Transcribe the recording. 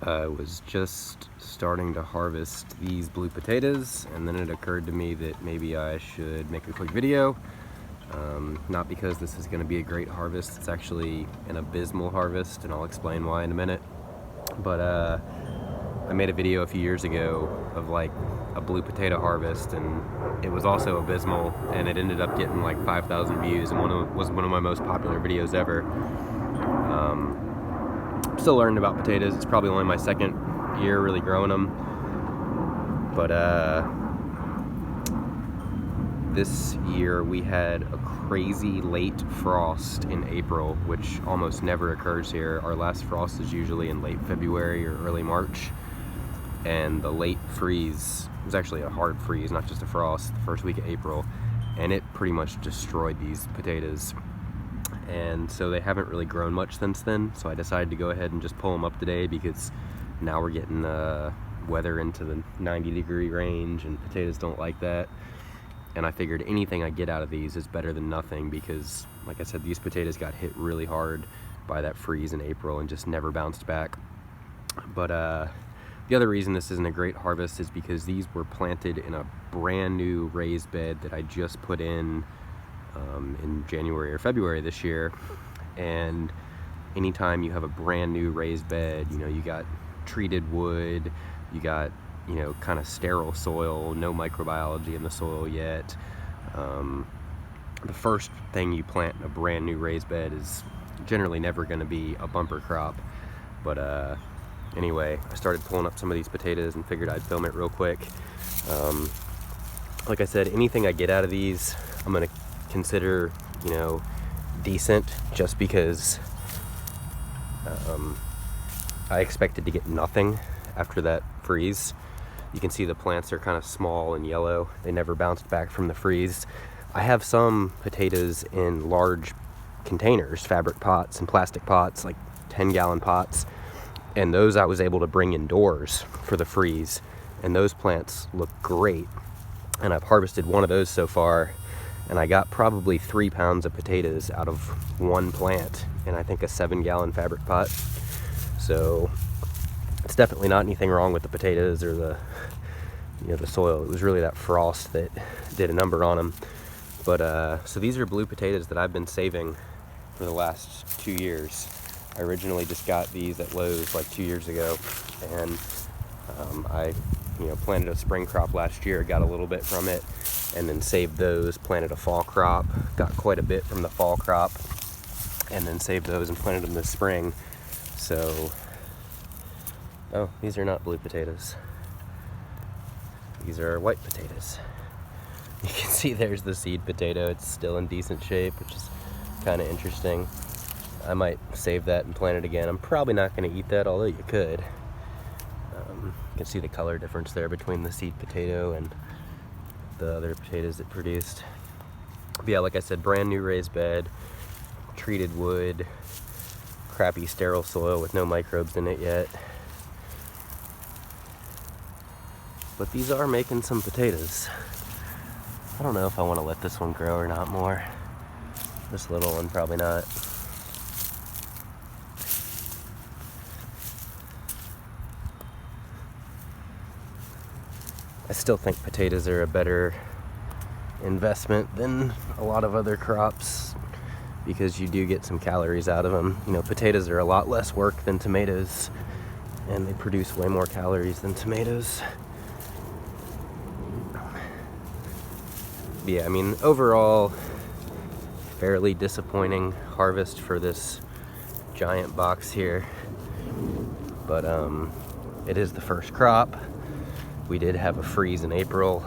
I was just starting to harvest these blue potatoes, and then it occurred to me that maybe I should make a quick video. Not because this is going to be a great harvest, it's actually an abysmal harvest, and I'll explain why in a minute. But I made a video a few years ago of like a blue potato harvest, and it was also abysmal, and it ended up getting like 5,000 views, and was one of my most popular videos ever. I'm still learning about potatoes. It's probably only my second year really growing them, but this year we had a crazy late frost in April, which almost never occurs here. Our last frost is usually in late February or early March, and the late freeze was actually a hard freeze, not just a frost, the first week of April, and it pretty much destroyed these potatoes. And so they haven't really grown much since then, so I decided to go ahead and just pull them up today, because now we're getting weather into the 90-degree range, and potatoes don't like that. And I figured anything I get out of these is better than nothing, because like I said, these potatoes got hit really hard by that freeze in April and just never bounced back. But the other reason this isn't a great harvest is because these were planted in a brand new raised bed that I just put in January or February this year. And anytime you have a brand new raised bed, you know, you got treated wood, you got, you know, kind of sterile soil, no microbiology in the soil yet. The first thing you plant in a brand new raised bed is generally never going to be a bumper crop. But anyway, I started pulling up some of these potatoes and figured I'd film it real quick. Like I said, anything I get out of these, I'm going to consider, you know, decent, just because I expected to get nothing after that freeze. You can see the plants are kind of small and yellow. They never bounced back from the freeze. I have some potatoes in large containers, fabric pots and plastic pots, like 10-gallon pots, and those I was able to bring indoors for the freeze, and those plants look great. And I've harvested one of those so far, and I got probably 3 pounds of potatoes out of one plant in, I think, a 7-gallon fabric pot. So it's definitely not anything wrong with the potatoes or the, you know, the soil. It was really that frost that did a number on them. But so these are blue potatoes that I've been saving for the last 2 years. I originally just got these at Lowe's like 2 years ago, and I, you know, planted a spring crop last year, got a little bit from it, and then saved those, planted a fall crop, got quite a bit from the fall crop, and then saved those and planted them this spring. So, oh, these are not blue potatoes. These are white potatoes. You can see there's the seed potato. It's still in decent shape, which is kind of interesting. I might save that and plant it again. I'm probably not going to eat that, although you could. You can see the color difference there between the seed potato and the other potatoes it produced. But yeah, like I said, brand new raised bed, treated wood, crappy sterile soil with no microbes in it yet. But these are making some potatoes. I don't know if I want to let this one grow or not more. This little one, probably not. I still think potatoes are a better investment than a lot of other crops, because you do get some calories out of them. You know, potatoes are a lot less work than tomatoes, and they produce way more calories than tomatoes. But yeah, I mean, overall, fairly disappointing harvest for this giant box here. But it is the first crop. We did have a freeze in April,